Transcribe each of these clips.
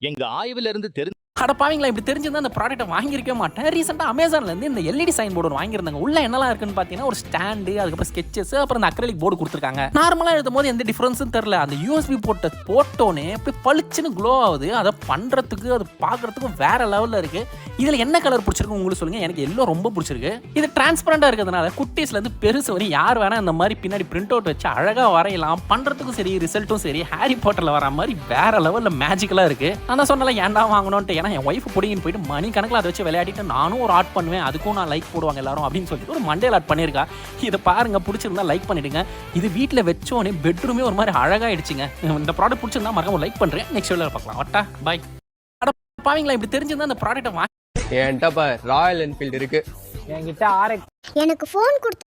எங்க ஆய்வுல இருந்து அடப்பாவீங்களா, இப்படி தெரிஞ்சிருந்தா அந்த ப்ராடக்ட்டை வாங்கியிருக்கவே மாட்டேன். ரீசெண்டாக அமேசான்லேருந்து இந்த எல்இடி சைன் போர்டு ஒன்று வாங்கியிருந்தாங்க. உள்ள என்னலாம் இருக்குன்னு பார்த்தீங்கன்னா, ஒரு ஸ்டாண்டு, அதுக்கப்புறம் ஸ்கெச்சஸ், அப்புறம் இந்த அக்ரலிக் போர்டு கொடுத்துருக்காங்க. நார்மலாக எழுதும் போது எந்த டிஃபரன்ஸும் தெரில. அந்த யூஎஸ்பி போர்ட்டை போட்டோன்னே போய் பளிச்சுன்னு க்ளோ ஆகுது. அதை பண்ணுறதுக்கு அது பார்க்குறதுக்கும் வேற லெவலில் இருக்குது. இதில் என்ன கலர் பிடிச்சிருக்கு உங்களுக்கு சொல்லுங்கள். எனக்கு எல்லோ ரொம்ப பிடிச்சிருக்கு. இது டிரான்ஸ்பரண்டாக இருக்கிறதுனால குட்டீஸ்லேருந்து பெருசு வரை யார் வேணால் இந்த மாதிரி பின்னாடி பிரிண்ட் அவுட் வச்சு அழகாக வரையலாம். பண்ணுறதுக்கும் சரி, ரிசல்ட்டும் சரி, ஹாரி பாட்டரில் வர மாதிரி வேற லெவலில் மேஜிக்கலாக இருக்குது. நான் சொன்னால ஏன்டா வாங்கணும்ட்டு, ஏன்னா என் ஒய்ஃப் பிடிங்கின்னு போயிட்டு மணி கணக்கில் அதை வச்சு விளையாடிட்டு நானும் ஒரு ஆர்ட் பண்ணுவேன், அதுக்கும் நான் லைக் போடுவாங்க எல்லாரும் அப்படின்னு சொல்லிட்டு ஒரு மண்டேல் ஆர்ட் பண்ணியிருக்கா. இதை பாருங்க, பிடிச்சிருந்தா லைக் பண்ணிடுங்க. இது வீட்டில் வச்சோன்னே பெட்ரூமே ஒரு மாதிரி அழகாயிடுச்சுங்க. இந்த ப்ராடக்ட் பிடிச்சிருந்தா மறக்காம லைக் பண்ணுறேன். நெக்ஸ்ட் வீடியோவில் பார்க்கலாம். வட்டா பாய். பாவீங்களா, இப்படி தெரிஞ்சிருந்தா அந்த ப்ராடக்ட்டை வாங்கி என்கிட்ட ராயல் என்ஃபீல்டு இருக்கு. என்கிட்ட ஆர்எக்ஸ். எனக்கு ஃபோன் கொடுத்து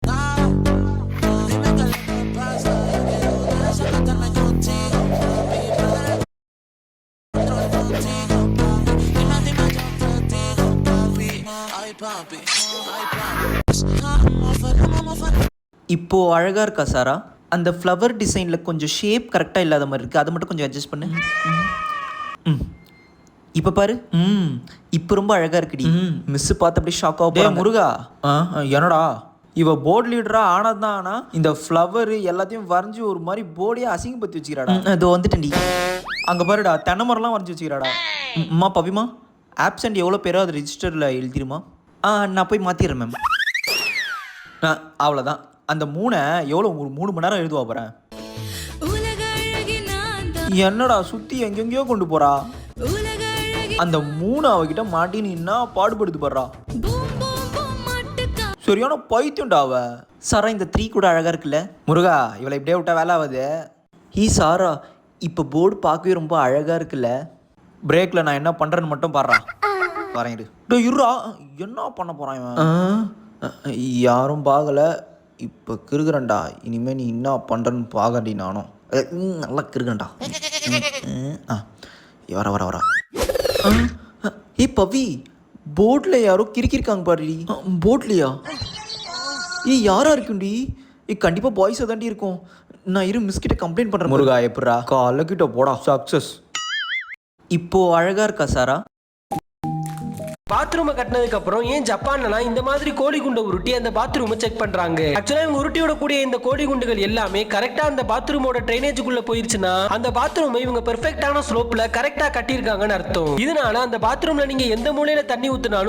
இப்போ அழகா இருக்கா சாரா? அந்த ஃப்ளவர் டிசைன்ல கொஞ்சம் ஷேப் கரெக்டா இல்லாத மாதிரி இருக்கு. அதை மட்டும் கொஞ்சம் அட்ஜஸ்ட் பண்ணு. இப்போ பாரு. இப்போ ரொம்ப அழகா இருக்குடி. மிஸ் பார்த்து அப்படியே ஷாக் ஆக போறாங்க. முருகா, என்னடா இவ போர்டு லீடரா ஆனதுதான். ஆனா இந்த ஃப்ளவர் எல்லாத்தையும் வரைஞ்சி ஒரு மாதிரி போர்டே அசிங்கப்படுத்தி வச்சுக்கிறாடா. அது வந்துட்டேன்டி. அங்க பாருடா, தென்னை மரம்லாம் வரைஞ்சி வச்சுக்கிறாடா. அம்மா பவிமா, ஆப்சண்ட் எவ்வளோ பேரோ அது ரெஜிஸ்டரில் எழுதிருமா? நான் போய் மாற்றிடுறேன் மேம். அவ்வளோதான். அந்த 3 எவ்வளோ ஒரு 3 மணி நேரம் எழுதுவா போகிறேன். என்னடா சுற்றி எங்கெங்கேயோ கொண்டு போகிறா. அந்த 3 அவகிட்ட மாட்டின்னு என்ன பாடுபடுத்து போடுறா. சரியான பைத்தியம்டா அவ. சாரா, இந்த 3 கூட அழகாக இருக்குல்ல? முருகா, இவளை இப்படியே விட்டா வேலை ஆகுது. சாரா, இப்போ போர்டு பார்க்கவே ரொம்ப அழகாக இருக்குல்ல? பிரேக்கில் நான் என்ன பண்ணுறேன்னு மட்டும் பாடுறா. வரேன் இருடா. என்ன பண்ண போகிறான் இவன்? யாரும் பார்க்கலை. இப்போ கிருகிறேன்டா. இனிமேல் நீ என்ன பண்ணுறன்னு பார்க்கடி. நானும் நல்லா கிருகிறேன்டா. வர வர வர. பவி, போர்டில் யாரோ கிறுக்கிருக்காங்க பாருடி. போர்ட்லையா? யாரா இருக்குண்டி? கண்டிப்பாக பாய்ஸாக தாண்டி இருக்கும். நான் மிஸ்கிட்ட கம்ப்ளைண்ட் பண்ணுறேன். முருகா, எப்படா காலைல கிட்ட போடா. சக்ஸஸ். இப்போ அழகா இருக்கா சாரா? பாத்ரூமை கட்டினதுக்கு அப்புறம் ஏன் ஜப்பான்ல இந்த மாதிரி கோழி குண்டை உருட்டி அந்த பாத்ரூமை செக் பண்றாங்க. ஆக்சுவலா இவங்க உருட்டியோட கூடிய இந்த கோழி குண்டுகள் எல்லாமே கரெக்டா அந்த பாத்ரூமோட ட்ரைனேஜுக்குள்ள போயிருச்சுன்னா அந்த பாத்ரூமை இவங்க பெர்ஃபெக்டான ஸ்லோப்ல கரெக்டா கட்டியிருக்காங்கன்னு அர்த்தம். இதனால அந்த பாத்ரூம்ல நீங்க எந்த மூலையில தண்ணி ஊத்துனாலும்